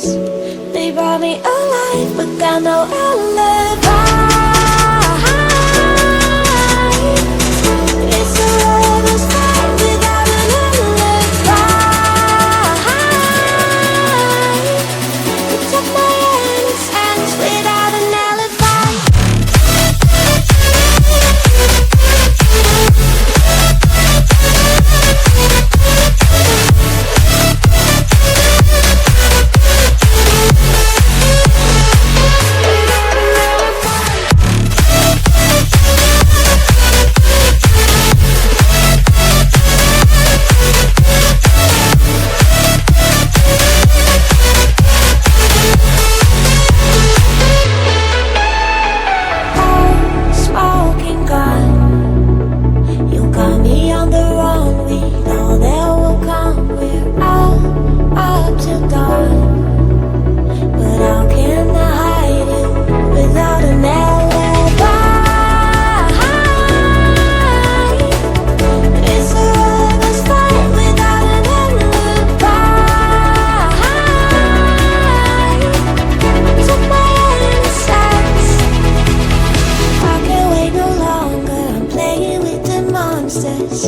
They brought me alive, but got no alibi. It's a lover's fight without an alibi. You took my innocence without an alibi.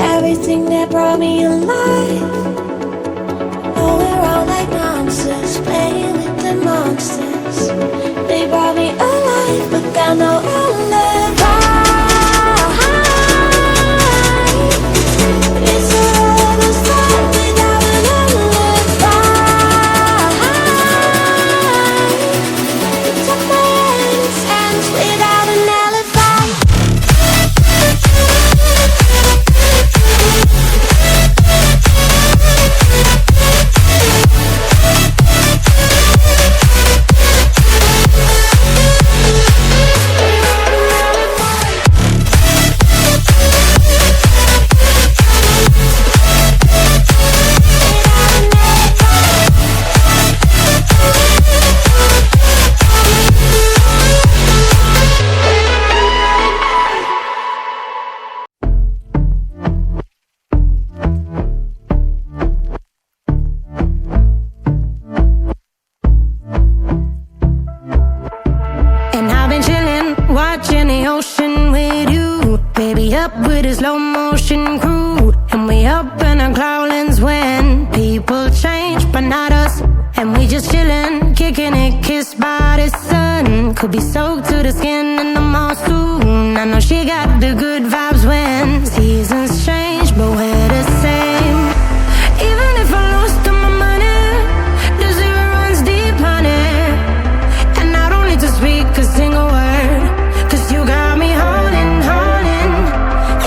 Everything that brought me alive. Oh, we're all like monsters, playing with the monsters. They brought me alive, but got no alibi. It's a lover's fight without an alibi. You took my innocence without an alibi. Watching the ocean with you, baby, up with a slow motion crew. And we up in our growlings when people change, but not us. And we just chillin', kicking it, kissed by the sun. Could be soaked to the skin in the mall soon. I know she got the good vibes when seasons change, but we're the same. Even if I lost all my money, the zero runs deep, honey. And I don't need to speak a single word, 'cause you got me holding, holding.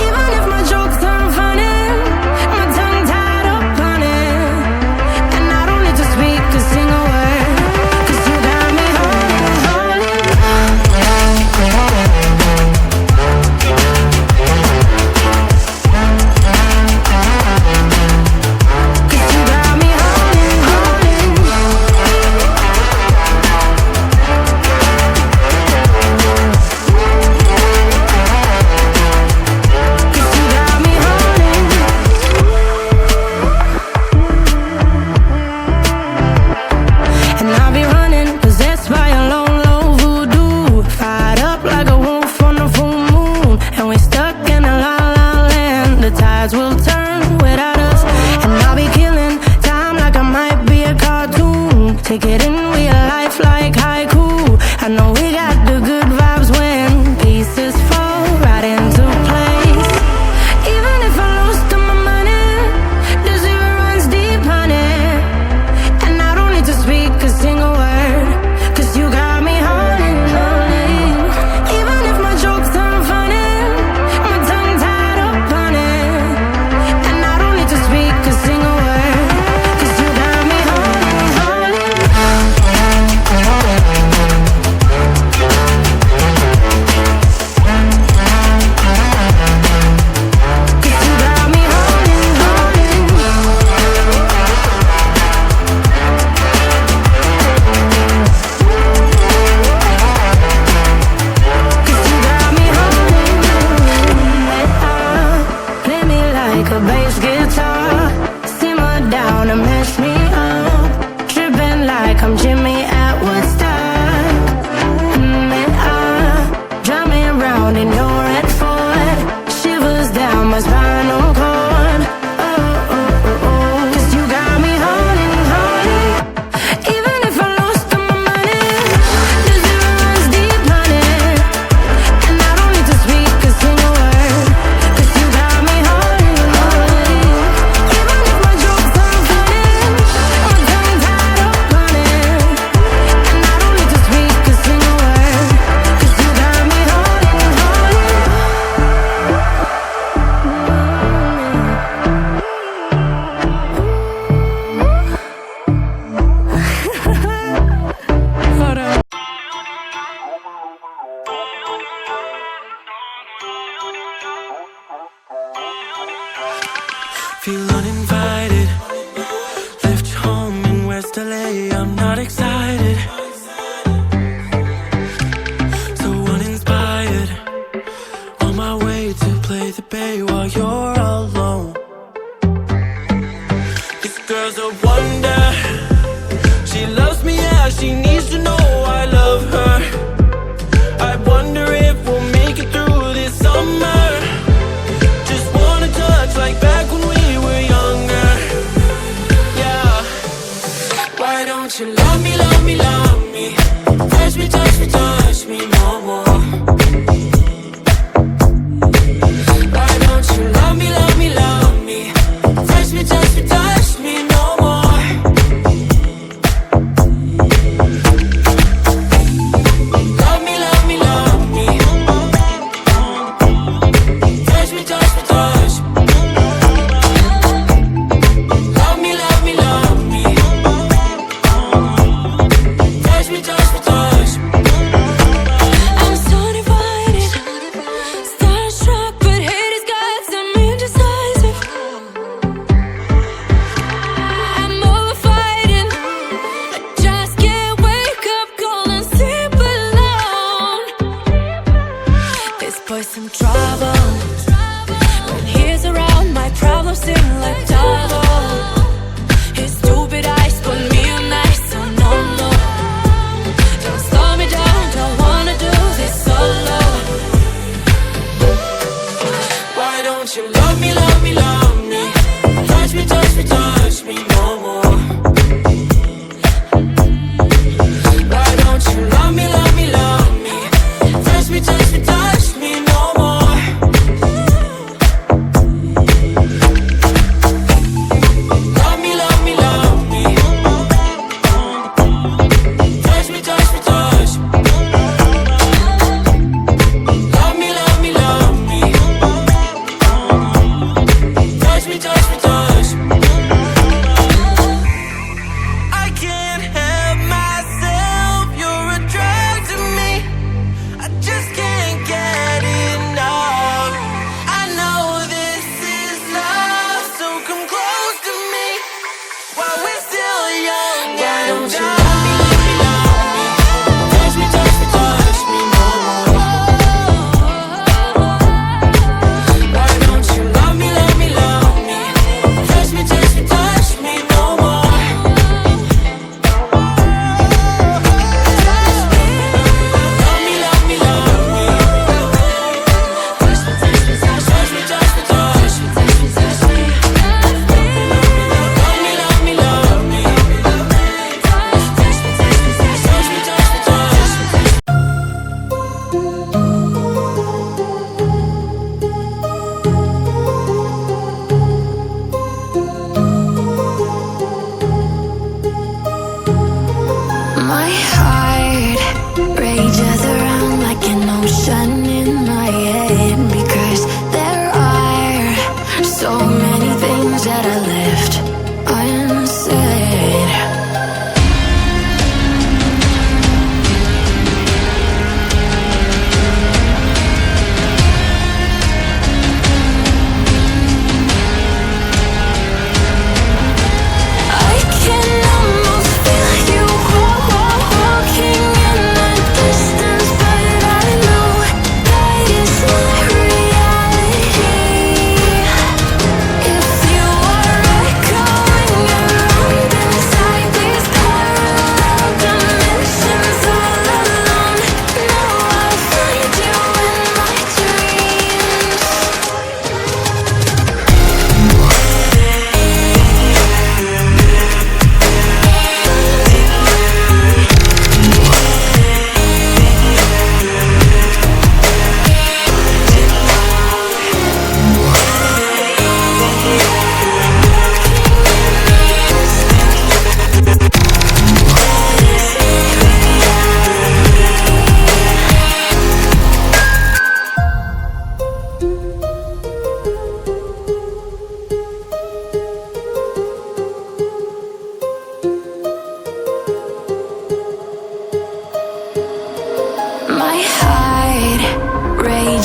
Even if my jokes aren't funny, my tongue tied up on it. And I don't need to speak a single word, 'cause you got me holding, holding.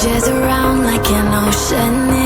Tears around like an ocean